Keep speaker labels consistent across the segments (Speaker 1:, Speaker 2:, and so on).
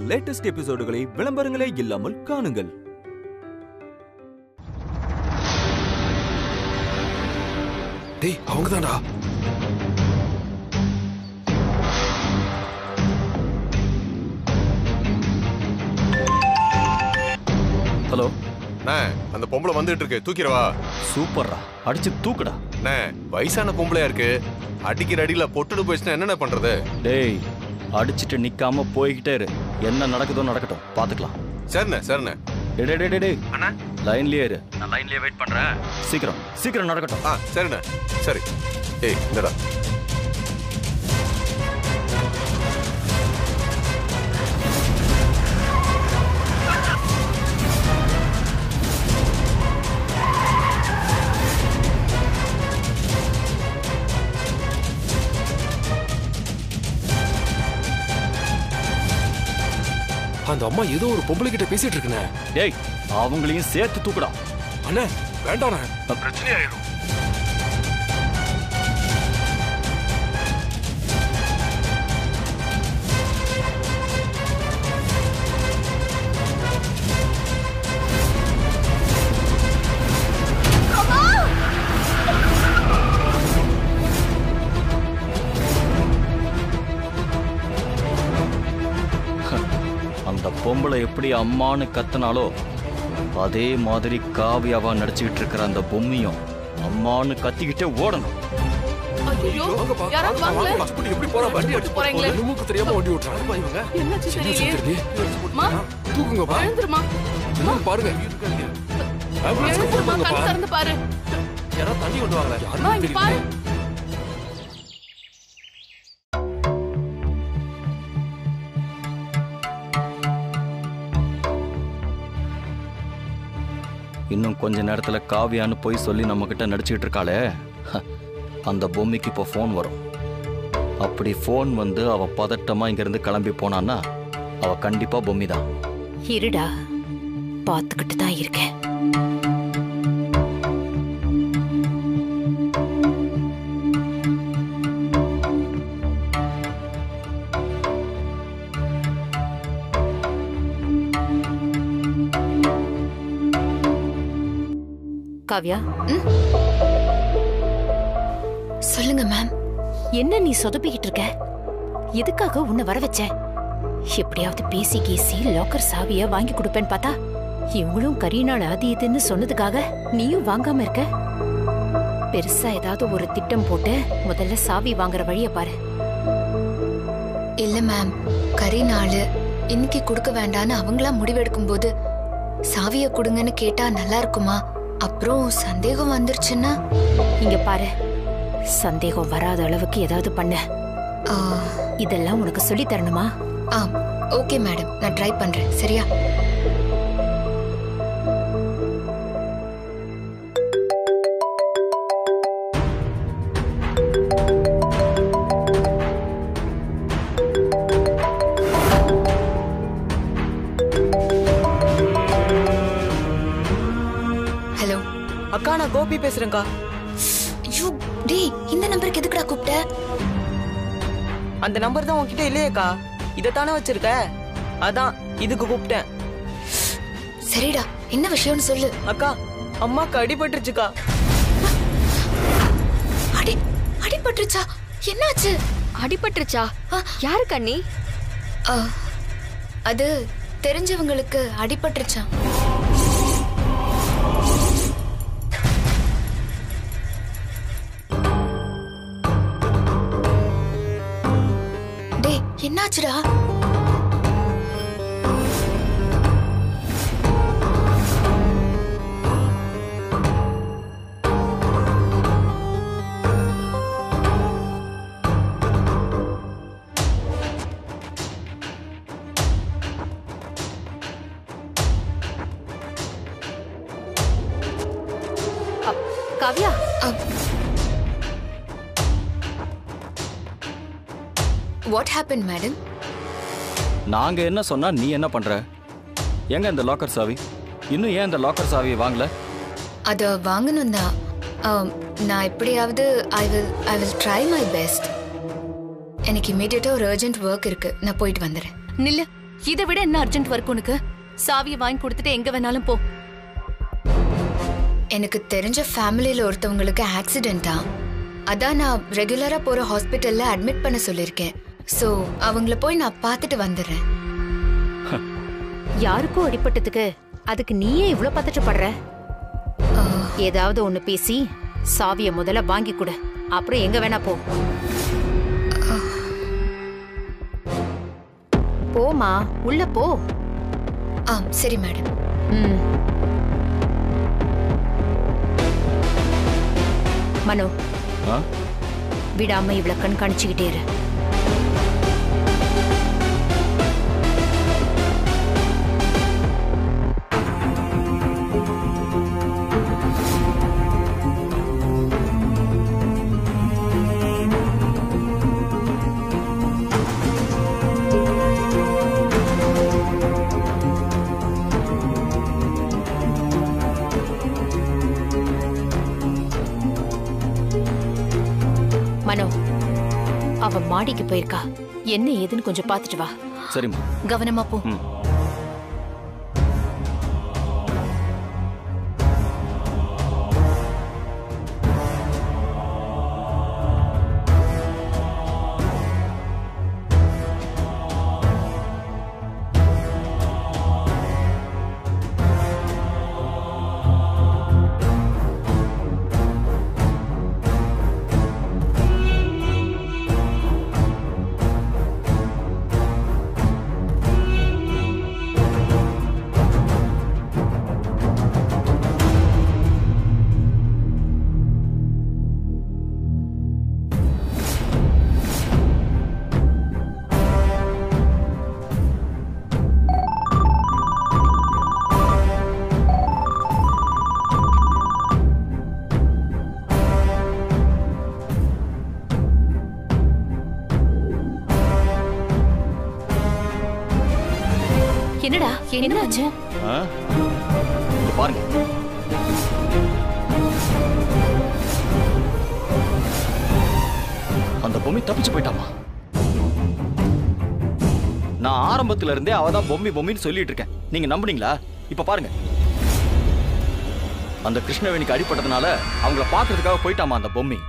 Speaker 1: Latest எபிசோடுகளை விளம்பரங்களே இல்லாமல் காணுங்கள்.
Speaker 2: டேய் அவங்கதான்டா.
Speaker 3: ஹலோ
Speaker 2: அண்ணே, அந்த பொம்பளை வந்துட்டு இருக்கு, தூக்கிரவா.
Speaker 3: சூப்பர்ரா, அடிச்சு தூக்குடா.
Speaker 2: அண்ணே, வயசான பொம்பளையா இருக்கு, அடிக்கிற அடியில பொட்டுடு போயிடுச்சுன்னா என்னென்ன பண்றது?
Speaker 3: டேய், அடிச்சுட்டு நிக்காம போய்கிட்டே இரு. என்ன நடக்குதோ நடக்கட்டும், பாத்துக்கலாம்.
Speaker 2: சரிண்ணே சரிண்ணே.
Speaker 3: டேய் அண்ணா, லைன்லயே இரு. நான் லைன்லயே வெயிட் பண்றேன். சீக்கிரம் சீக்கிரம் நடக்கட்டும்.
Speaker 2: சரிண்ணே. சரி. ஏய் இந்தடா.
Speaker 4: அந்த அம்மா ஏதோ ஒரு பொம்பளை கிட்ட பேசிட்டு இருக்குனே.
Speaker 3: டேய், அவங்களையும் சேர்த்து தூக்குடா.
Speaker 4: அண்ணே வேண்டாண்ணே, பிரச்சனை ஆயிடும்.
Speaker 3: அந்த பொம்பளை எப்படி அம்மானு கத்தனாலோ அதே மாதிரி காவியாவா நடிச்சுக்கிட்டு இருக்கிற அந்த பொம்மையும் அம்மானு கத்திக்கிட்டே ஓடணும்.
Speaker 4: எப்படி போறா வண்டி அடிச்சு போறீங்களே, மூக்கு தெரியாம வண்டி ஓட்டுறாங்க இவங்க.
Speaker 5: என்னாச்சு தெரியலையே.
Speaker 4: தூக்குங்கப்பா. எழுந்துருமா. பாருங்க.
Speaker 5: எழுந்துருமா, கண்ணு திறந்து பாரு.
Speaker 4: யாரோ தண்ணி கொண்டு வாங்க. யாரும் தெரியல.
Speaker 3: இன்னும் கொஞ்ச நேரத்துல காவியான்னு போய் சொல்லி நம்ம கிட்ட நடிச்சுக்கிட்டு இருக்காளே, அந்த பொம்மைக்கு இப்போ ஃபோன் வரும். அப்படி ஃபோன் வந்து அவ பதட்டமா இங்கிருந்து கிளம்பி போனான்னா அவ கண்டிப்பா பொம்மி தான்.
Speaker 6: இருடா, பார்த்துக்கிட்டு தான் இருக்கேன். காவ்யா,
Speaker 7: சொல்லுங்க மேம்.
Speaker 6: என்ன நீ சொதப்பிக்கிட்டு இருக்க? எதுக்காக உன்னை வர வச்ச? எப்படியாவது பேசி கேசி லாக்கர் சாவிய வாங்கி கொடுப்பேன்னு பார்த்தா இவங்களும் கரீனால அது இதுன்னு சொன்னதுக்காக நீயும் வாங்காம இருக்க. பெருசா ஏதாவது ஒரு திட்டம் போட்டு முதல்ல சாவி வாங்குற வழிய பாரு.
Speaker 7: இல்ல மேம், கரீனாலு இன்னைக்கு கொடுக்க வேண்டான்னு அவங்களா முடிவெடுக்கும் போது சாவிய கொடுங்கன்னு கேட்டா நல்லா இருக்குமா? அப்புறம் சந்தேகம் வந்துருச்சுன்னா?
Speaker 6: இங்க பாரு, சந்தேகம் வராத அளவுக்கு ஏதாவது பண்ண. இதெல்லாம் உனக்கு சொல்லி தரணுமா?
Speaker 7: ஓகே மேடம், நான் ட்ரை பண்றேன். சரியா? ஹலோ
Speaker 8: அக்கா, நான் கோபி பேசுறேன்க்கா.
Speaker 7: டேய், இந்த நம்பருக்கு எதுக்குடா கூப்பிட்ட?
Speaker 8: அந்த நம்பர் தான் உன்கிட்ட இல்லையேக்கா, இதைத்தானே வச்சிருக்க, அதான் இதுக்கு கூப்பிட்டேன்.
Speaker 7: சரிடா, என்ன விஷயம்னு சொல்லு.
Speaker 8: அக்கா, அம்மாக்கு அடிபட்டுருச்சுக்கா.
Speaker 7: அடிபட்டுருச்சா? என்னாச்சு?
Speaker 9: அடிபட்டுருச்சா? யாரு கண்ணி?
Speaker 7: அது தெரிஞ்சவங்களுக்கு அடிபட்டுருச்சா? டேய், என்னாச்சுடா?
Speaker 6: Kavya,
Speaker 7: what happen madam?
Speaker 3: நாங்க என்ன சொன்னா நீ என்ன பண்ற? எங்க இந்த லாக்கர் சாவி? இன்னும் ஏன் இந்த லாக்கர் சாவியை வாங்கல?
Speaker 7: அத வாங்கணும் தான். நான் எப்படியாவது I will try my best. எனக்கு இமீடியட்டா ஒரு அர்ஜென்ட் ஒர்க் இருக்கு, நான் போயிட்டு வந்துடுறேன்.
Speaker 9: நில்லு,
Speaker 6: இதை விட என்ன அர்ஜென்ட் ஒர்க் உனக்கு? சாவியை வாங்கி கொடுத்துட்டு எங்க வேணாலும் போ.
Speaker 7: எனக்கு தெரிஞ்ச ஃபேமிலியில ஒருத்தவங்களுக்கு ஆக்சிடென்ட்டா, அதான் நான் ரெகுலரா போற ஹாஸ்பிட்டல்ல அட்மிட் பண்ண சொல்லிருக்கேன். சோ அவங்கள போய் நான் பார்த்துட்டு வந்துடுறேன்.
Speaker 6: யாருக்கும் அடிபட்டதுக்கு அதுக்கு நீயே இவ்ளோ பதட்டப்படுற? ஏதாவது ஒண்ணு பேசி சாவிய முதல்ல வாங்கி கொடு, அப்புறம் எங்க வேணா போ. போமா, உள்ள போ.
Speaker 7: சரி மேடம்.
Speaker 6: மனோ, விடாம இவ்வளவு கண்காணிச்சுக்கிட்டே இரு. மனோ, அவ மாடிக்கு போயிருக்கா. என்ன ஏதுன்னு கொஞ்சம் பாத்துட்டு வா.
Speaker 3: சரிம்மா.
Speaker 6: கவனமா போ. என்னடா, என்னாச்சு?
Speaker 3: பாருங்க. அந்த பொம்மி தப்பிச்சு போயிட்டாமா. நான் ஆரம்பத்துல இருந்தே அவதான் பொம்மின்னு சொல்லிட்டு இருக்கேன். நீங்க நம்புனீங்களா? இப்ப பாருங்க, அந்த கிருஷ்ணவேணிக்கு அடிபட்டதுனால அவங்கள பாக்குறதுக்காக போயிட்டாமா அந்த பொம்மி.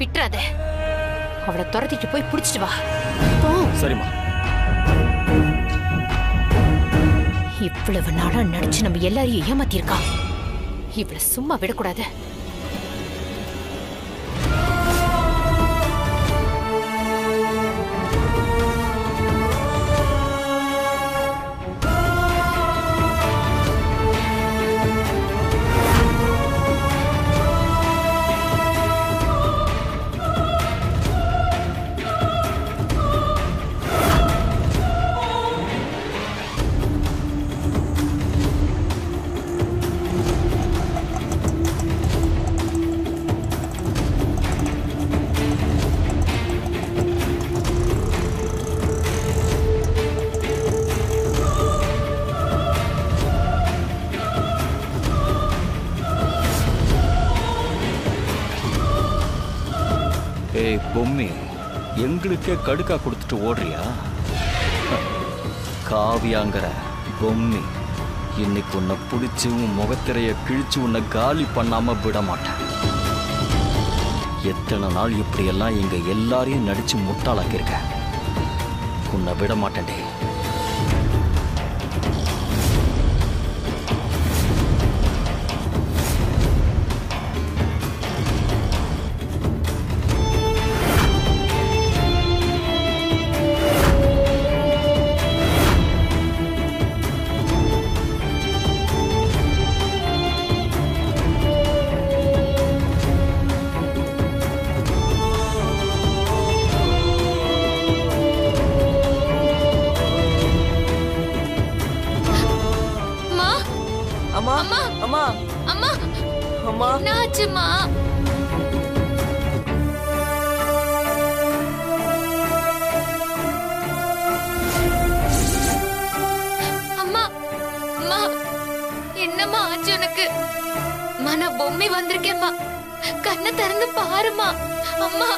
Speaker 6: விட்டுறாத, அவளை துரத்திட்டு போய் புடிச்சிட்டு வா.
Speaker 3: சரிம்மா.
Speaker 6: இவ்வளவு நாளா நடிச்சு நம்ம எல்லாரையும் ஏமாத்திருக்கா. இவளை சும்மா விடக்கூடாது.
Speaker 3: ஏய் பொம்மி, எங்களுக்கே கடுக்கா கொடுத்துட்டு ஓடுறியா? காவியாங்கிற பொம்மி, இன்னைக்கு உன்னை பிடிச்சி உன் முகத்திரைய கிழிச்சு உன்னை காலி பண்ணாம விட மாட்டேன். எத்தனை நாள் இப்படியெல்லாம் எங்க எல்லாரையும் நடிச்சு முட்டாளாக்கியிருக்க. உன்னை விட மாட்டேன்டே.
Speaker 7: என்னாச்சுமா? அம்மா, அம்மா, என்னம்மா ஆச்சு உனக்கு? அம்மா, நான் பொம்மை வந்திருக்கேம்மா, கண்ணை திறந்து பாருமா. அம்மா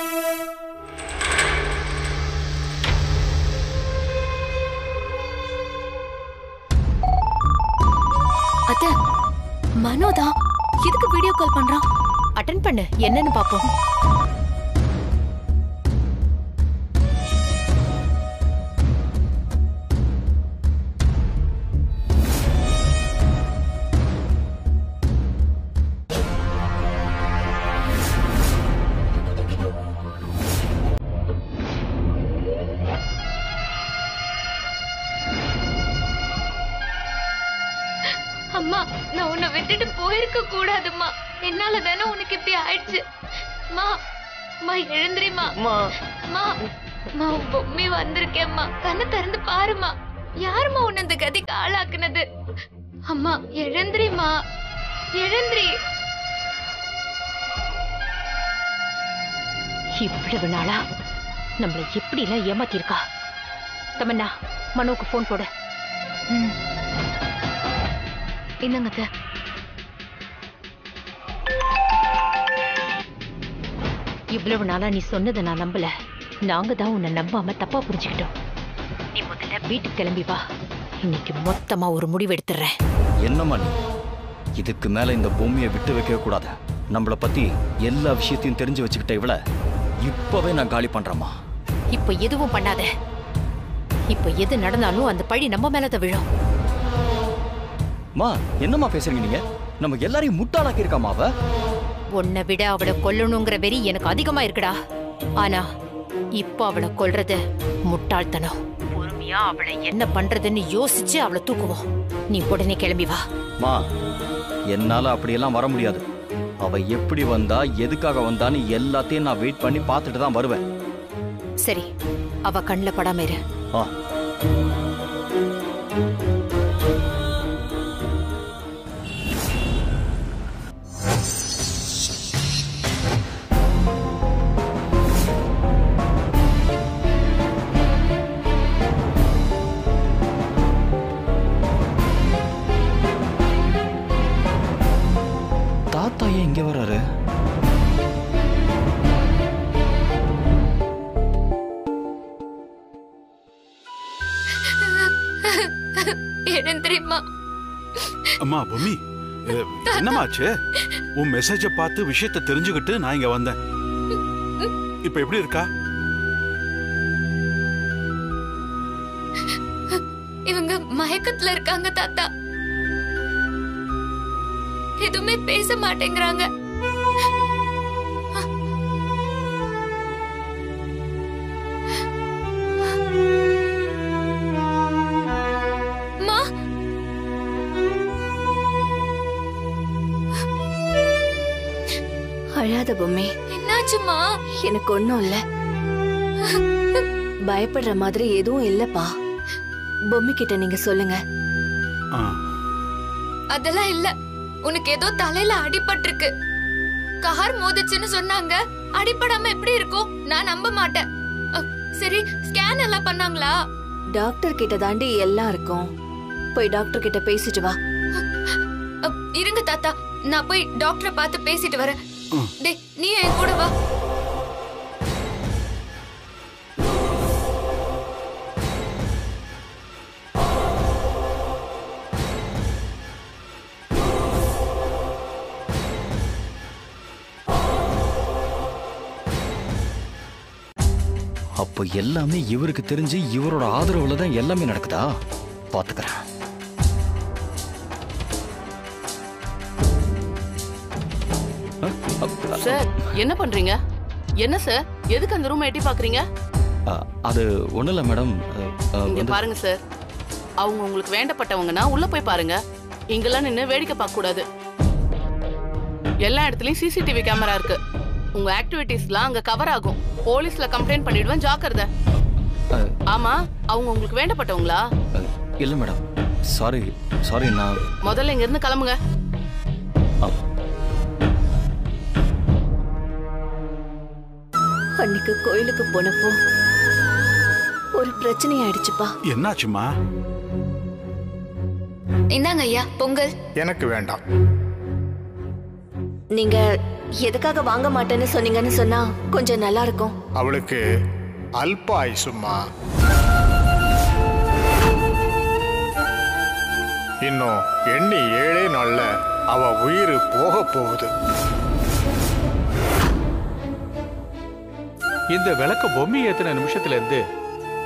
Speaker 7: மனோதான் எதுக்கு வீடியோ கால் பண்றான்?
Speaker 6: அட்டென்ட் பண்ணு, என்னன்னு பாப்போம்.
Speaker 5: அம்மா, நான் உன்னை விட்டுட்டு போயிருக்க கூடாதும்மா. என்னால தானே உனக்கு இப்படி ஆயிடுச்சு. மா மா எழுந்திரிமா. மா மா உன் பொம்மி வந்திருக்கேம்மா. கண்ணை திறந்து பாருமா. யாருமா உன்னை இந்த கதிக்கு ஆளாக்குனது? அம்மா எழுந்திரிமா, எழுந்திரி.
Speaker 6: இவ்வளவு நாளா நம்மள எப்படி எல்லாம் ஏமாத்திருக்கா. தமன்னா, மனோக்கு போன் போட.
Speaker 5: என்னங்க அத்தை?
Speaker 6: இவ்வளவு நாளா நீ சொன்னதை நான் நம்பல. நாங்க தான் உன்னை நம்பாம தப்பா புரிஞ்சுக்கிட்டோம். நீ முதல்ல வீட்டுக்கு கிளம்பி வா. இன்னைக்கு மொத்தமா ஒரு முடிவு எடுத்துறேன்.
Speaker 3: என்னம்மா நீ? இதுக்கு மேல இந்த பூமியை விட்டு வைக்கவே கூடாது. நம்மளை பத்தி எல்லா விஷயத்தையும் தெரிஞ்சு வச்சுக்கிட்ட இவள இப்பவே நான் காலி பண்றேம்மா.
Speaker 6: இப்ப எதுவும் பண்ணாத. இப்ப எது நடந்தாலும் அந்த பழி நம்ம மேலதான் விழும்.
Speaker 3: மா, என்னம்மா பேசுறீங்க நீங்க? நம்ம எல்லாரையும் முட்டாளாக்கி இருக்காமா அவ?
Speaker 6: உன்னை விட அவளை கொல்லணுங்கிற வெறி எனக்கு அதிகமா இருக்குடா. ஆனா இப்ப அவளை கொல்றது முட்டாள்தனம். பொறுமையா அவளை என்ன பண்றதுன்னு யோசிச்சு அவளை தூக்குவோம். நீ உடனே கிளம்பி வா.
Speaker 3: மா, என்னால அப்படியெல்லாம் வர முடியாது. அவ எப்படி வந்தா, எதுக்காக வந்தான்னு எல்லாத்தையும் நான் வெயிட் பண்ணி பார்த்துட்டு தான் வருவேன்.
Speaker 6: சரி, அவ கண்ணில் படாம இரு.
Speaker 3: தாத்தா ஏன் இங்க வர்றாரு?
Speaker 5: எழுந்திரிமா.
Speaker 10: அம்மா பொம்மி, என்னமாச்சு? உன் மெசேஜ பார்த்து விஷயத்தை தெரிஞ்சுக்கிட்டு நான் இங்க வந்தேன். இப்ப எப்படி இருக்கா?
Speaker 5: இவங்க மயக்கத்துல இருக்காங்க தாத்தா. எதுவுமே பேச மாட்டேங்கிறாங்க. மா,
Speaker 9: அழாத பொம்மி.
Speaker 5: என்னாச்சுமா?
Speaker 9: எனக்கு ஒண்ணும் இல்ல. பயப்படுற மாதிரி எதுவும் இல்லப்பா. பொம்மி கிட்ட நீங்க சொல்லுங்க.
Speaker 5: அதெல்லாம் இல்ல. உனக்கு ஏதோ தலையில அடிபட்டிருக்கு. கார் மோதிச்சுன்னு சொன்னாங்க. அடிபடாம எப்படி இருக்கும்? நான் நம்ப மாட்டேன். சரி, ஸ்கேன் எல்லாம் பண்ணாங்களா?
Speaker 9: டாக்டர் கிட்ட தாண்டி எல்லாம் இருக்கும். போய் டாக்டர் கிட்ட பேசிட்டு வா.
Speaker 5: இருங்க தாத்தா, நான் போய் டாக்டரை பார்த்து பேசிட்டு வரேன். டேய், நீ என் கூட வா.
Speaker 3: அப்போ எல்லாமே இவருக்கு தெரிஞ்சு இவரோட ஆதரவுல தான் எல்லாமே நடக்குதா? பாத்துக்கிறேன்.
Speaker 11: சார், என்ன பண்றீங்க? என்ன சார், எதுக்கு அந்த ரூம் எட்டி பாக்குறீங்க?
Speaker 3: அது ஒண்ணும் இல்ல மேடம்.
Speaker 11: இங்க பாருங்க சார், அவங்க உங்களுக்கு வேண்டப்பட்டவங்கன்னா உள்ள போய் பாருங்க. இங்கெல்லாம் நின்று வேடிக்கை பார்க்க கூடாது. எல்லா இடத்துலயும் சிசிடிவி கேமரா இருக்கு. உங்க ஆக்டிவிட்டீஸ்லாம் அங்க கவர் ஆகும். போலீஸ்ல கம்ப்ளைண்ட் பண்ணிடுவேன், ஜாக்கிரதை. ஆமா, அவங்க உங்களுக்கு வேண்டப்பட்டவங்களா?
Speaker 3: இல்ல மேடம், சாரி சாரி. நான்
Speaker 11: முதல்ல இங்க இருந்து கிளம்புங்க.
Speaker 9: அன்னைக்கு கோயிலுக்கு போனப்போ ஒரு பிரச்சனை ஆயிடுச்சுப்பா.
Speaker 10: என்னாச்சுமா?
Speaker 5: இந்தாங்க ஐயா, பொங்கல்.
Speaker 12: எனக்கு வேண்டாம்.
Speaker 9: நீங்க எதுக்காக வாங்க மாட்டேன்னு சொன்னீங்கன்னு சொன்னா கொஞ்சம் நல்லா இருக்கும்.
Speaker 12: அவளுக்கு அல்ப ஆயுசுமா. இன்னும் எண்ணி 7 நாள்ல அவ உயிர் போக போகுது.
Speaker 13: இந்த விளக்க பொம்மி ஏத்தின நிமிஷத்துல இருந்து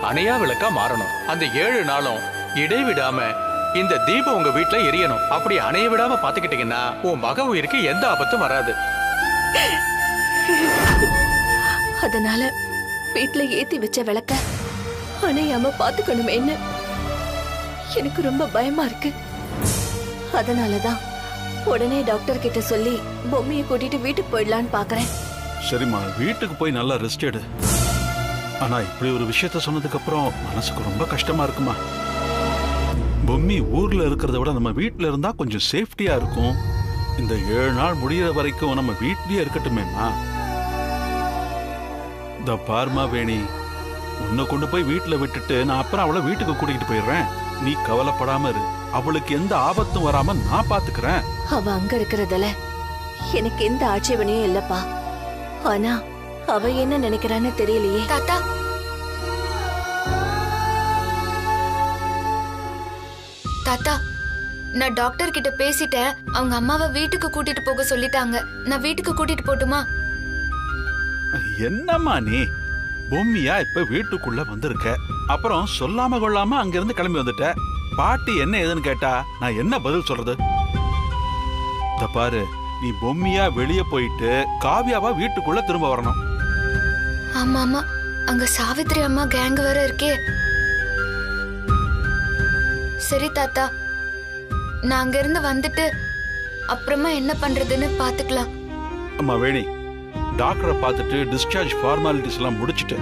Speaker 13: அணையா விளக்கா மாறணும். அந்த 7 நாளும் இடைவிடாம இந்த தீபம் உங்க வீட்டுல எரியணும். அப்படி அணைய விடாம பாத்துக்கிட்டீங்கன்னா உன் மக உயிருக்கு எந்த ஆபத்தும் வராது.
Speaker 9: அதனால வீட்டுல ஏத்தி வச்ச விளக்க அணையாம பாத்துக்கணும். என்ன எனக்கு ரொம்ப பயமா இருக்கு. அதனாலதான் உடனே டாக்டர் கிட்ட சொல்லி பொம்மையை கூட்டிட்டு வீட்டுக்கு போயிடலான்னு பாக்குறேன்.
Speaker 10: சரிம்மா, வீட்டுக்கு போய் நல்லா ரெஸ்ட் எடு. ஆனா இப்படி ஒரு விஷயத்த சொன்னதுக்கு அப்புறம் மனசுக்கு ரொம்ப கஷ்டமா இருக்குமா. பொம்மி ஊர்ல இருக்கிறத விட நம்ம வீட்டுல இருந்தா கொஞ்சம் சேஃப்டியா இருக்கும். இந்த 7 நாள் முடிகிற வரைக்கும் நம்ம வீட்லயே இருக்கட்டுமேம்மா. இந்த பார்மா வேணி, உன்னை கொண்டு போய் வீட்டுல விட்டுட்டு நான் அப்புறம் அவளை வீட்டுக்கு கூட்டிகிட்டு போயிடுறேன். நீ கவலைப்படாம இரு. அவளுக்கு எந்த ஆபத்தும் வராம நான் பாத்துக்கிறேன்.
Speaker 9: அவ அங்க இருக்கிறதுல எனக்கு எந்த ஆட்சேபனையும் இல்லப்பா. ஆனா அவ என்ன நினைக்கிறான்னு தெரியலையே.
Speaker 7: தாத்தா, தாத்தா, நான் டாக்டர் கிட்ட பேசிட்டேன். அவங்க அம்மாவை வீட்டுக்கு கூட்டிட்டு போக சொல்லிட்டாங்க. நான் வீட்டுக்கு கூட்டிட்டு போட்டுமா?
Speaker 10: என்னம்மா நீ பொம்மியா இப்ப வீட்டுக்குள்ள வந்திருக்க, அப்புறம் சொல்லாம கொள்ளாம அங்க இருந்து கிளம்பி வந்துட்ட. பாட்டி என்ன ஏதுன்னு கேட்டா நான் என்ன பதில் சொல்றது? இத பாரு, நீ பொம்மியா வெளியே போயிட்டு காவியாவா வீட்டுக்குள்ள திரும்ப வரணும்.
Speaker 7: ஆமா ஆமா, அங்க சாவித்ரி அம்மா கேங் வேற இருக்கே. சரி தாத்தா, நான் அங்க இருந்து வந்துட்டு அப்புறமா என்ன பண்றதுன்னு பாத்துக்கலாம்.
Speaker 10: அம்மா வேணி, டாக்டரை பார்த்துட்டு டிஸ்சார்ஜ் ஃபார்மாலிட்டிஸ் எல்லாம் முடிச்சிட்டு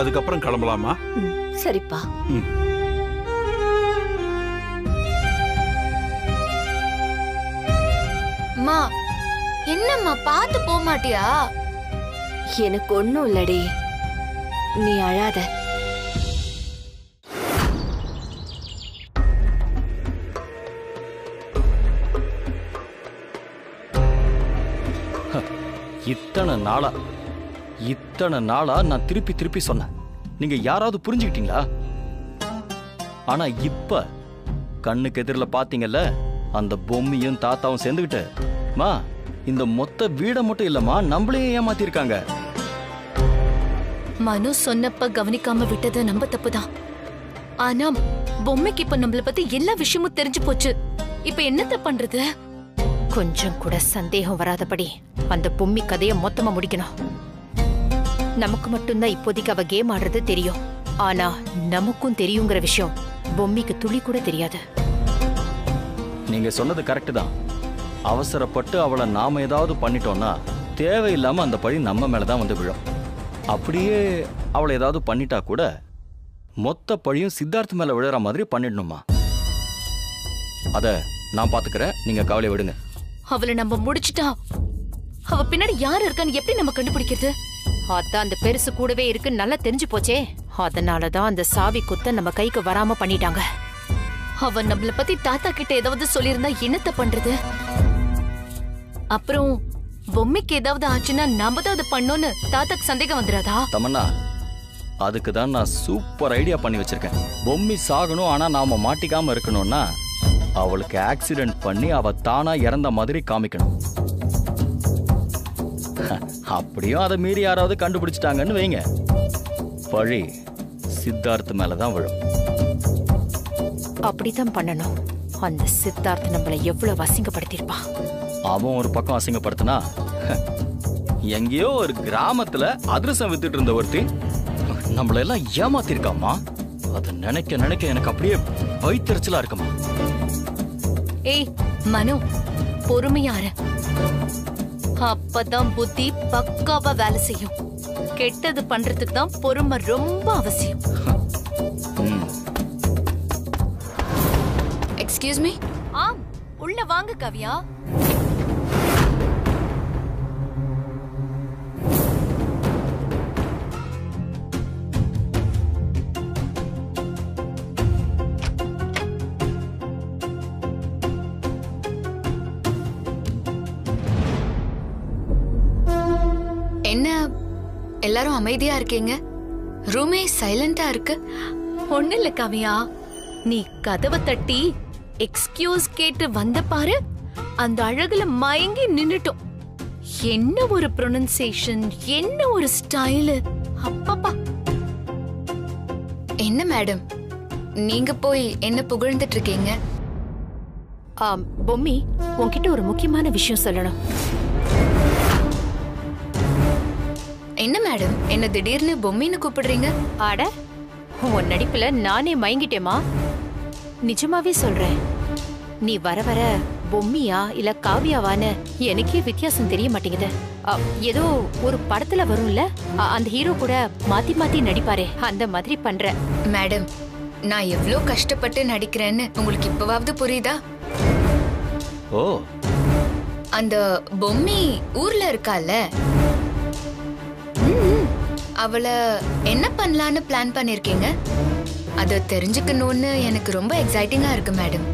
Speaker 10: அதுக்கப்புறம் கிளம்பலாமா?
Speaker 9: சரிப்பா.
Speaker 7: அம்மா, என்னம்மா பார்த்து போக மாட்டியா?
Speaker 9: எனக்கு ஒண்ணும் இல்லடி, நீ அழாத.
Speaker 3: இத்தனை நாளா நான் திருப்பி திருப்பி சொன்னேன். நீங்க யாராவது புரிஞ்சுக்கிட்டீங்களா? ஆனா இப்ப கண்ணுக்கு எதிரில் பாத்தீங்கல்ல, அந்த பொம்மியும் தாத்தாவும் சேர்ந்துகிட்டு மா இந்த மொத்த வீடை மட்டும் இல்லம்மா நம்மளையும் ஏமாத்திருக்காங்க.
Speaker 6: மனு சொன்னப்ப கவனிக்காம விட்டது நம்ம தப்புதான். ஆனா பொம்மைக்கு இப்ப நம்மள பத்தி எல்லா விஷயமும் தெரிஞ்சு போச்சு. இப்ப என்னத்த பண்றது? கொஞ்சம் கூட சந்தேகம் வராதபடி அந்த பொம்மி கதைய மொத்தமா முடிக்கணும். நமக்கு மட்டும்தான் இப்போதைக்கு அவ கேம் ஆடுறது தெரியும். ஆனா நமக்கும் தெரியுங்கிற விஷயம் பொம்மிக்கு துளி கூட தெரியாது.
Speaker 3: நீங்க சொன்னது கரெக்ட் தான். அவசரப்பட்டு அவளை நாம ஏதாவது பண்ணிட்டோம்னா தேவையில்லாம அந்த பழி நம்ம மேலதான் வந்து விழும். அப்படியே அவளை ஏதாவது பண்ணிட்டா கூட மொத்த பழியும் சித்தார்த் மேல விழுற மாதிரி பண்ணிடணுமா? அத நான் பாத்துக்கிறேன், நீங்க கவலை விடுங்க.
Speaker 6: அவளை நம்ம முடிச்சுட்டா அவ பின்னாடி யாரு இருக்கான்னு எப்படி நம்ம கண்டுபிடிக்கிறது? அதான் அந்த பெருசு கூடவே இருக்கு நல்லா தெரிஞ்சு போச்சே. அதனாலதான் அந்த சாவி குத்த நம்ம கைக்கு வராம பண்ணிட்டாங்க. அவ நம்மள பத்தி தாத்தா கிட்ட ஏதாவது சொல்லியிருந்தா என்னத்த பண்றது? அப்புறம் பொம்மைக்கு ஏதாவது ஆச்சுன்னா நாம தான் அதை பண்ணோன்னு தாத்தாக்கு சந்தேகம் வந்துடாதா?
Speaker 3: தமன்னா, அதுக்கு தான் நான் சூப்பர் ஐடியா பண்ணி வச்சிருக்கேன். பொம்மி சாகணும் ஆனா நாம மாட்டிக்காம இருக்கணும்னா அவளுக்கு ஆக்சிடென்ட் பண்ணி அவ தானா இறந்த மாதிரி காமிக்கணும். அப்படியும் அதை மீறி யாராவது கண்டுபிடிச்சிட்டாங்கன்னு வைங்க, பழி சித்தார்த் மேலதான் விழும்.
Speaker 6: அப்படித்தான் பண்ணணும். அந்த சித்தார்த் நம்மள எவ்வளவு அசிங்கப்படுத்திருப்பா.
Speaker 3: அவன் ஒரு பக்கம் அசிங்கப்படுத்தினா, எங்கேயோ ஒரு கிராமத்துல அதிரசம் வித்துட்டு இருந்த ஒருத்தி நம்மள எல்லாம் ஏமாத்திருக்காமா. அதை நினைக்க நினைக்க எனக்கு அப்படியே வயிற்றுச்சலா இருக்குமா.
Speaker 6: ஏய் மனு, பொறுமையாரு. அப்பதான் புத்தி பக்காவா வேலை செய்யும். கெட்டது பண்றதுக்கு தான் பொறுமை ரொம்ப அவசியம்.
Speaker 7: Excuse me.
Speaker 6: ஆம், உள்ள வாங்க கவியா.
Speaker 7: என்ன எல்லாரும் அமைதியா இருக்கீங்க? ரூமே சைலண்டா இருக்கு.
Speaker 6: ஒண்ணு இல்ல கவியா, நீ கதவை தட்டி எக்ஸ்கியூஸ் கேட்டு வந்த பாரு, அந்த அழகுல மயங்கி நின்னுட்டோம். என்ன ஒரு ப்ரொனன்சியேஷன், என்ன ஒரு ஸ்டைலு. அப்பப்பா.
Speaker 7: என்ன மேடம் நீங்க போய் என்ன புகழ்ந்துட்டு இருக்கீங்க?
Speaker 6: பொம்மி, உன்கிட்ட ஒரு முக்கியமான விஷயம் சொல்லணும்.
Speaker 7: என்ன மேடம் என்ன திடீர்னு பொம்மின்னு கூப்பிடுறீங்க?
Speaker 6: ஆட, உன் நடிப்புல நானே மயங்கிட்டேமா. நிஜமாவே சொல்றேன். நீ வர வர பொம்மியா இல்ல காவியாவான்னு எனக்கே வித்தியாசம் தெரிய மாட்டேங்குது. ஏதோ ஒரு படத்துல வரும்ல, அந்த ஹீரோ கூட மாத்தி மாத்தி நடிப்பாரே, அந்த மாதிரி பண்ற.
Speaker 7: மேடம் நான் எவ்வளோ கஷ்டப்பட்டு நடிக்கிறேன்னு உங்களுக்கு இப்பவாவது புரியுதா?
Speaker 3: ஓ,
Speaker 7: அந்த பொம்மி ஊர்ல இருக்கால, அவளை என்ன பண்ணலான்னு பிளான் பண்ணிருக்கீங்க? அதை தெரிஞ்சுக்கணும்னு எனக்கு ரொம்ப எக்ஸைட்டிங்கா இருக்கு மேடம்.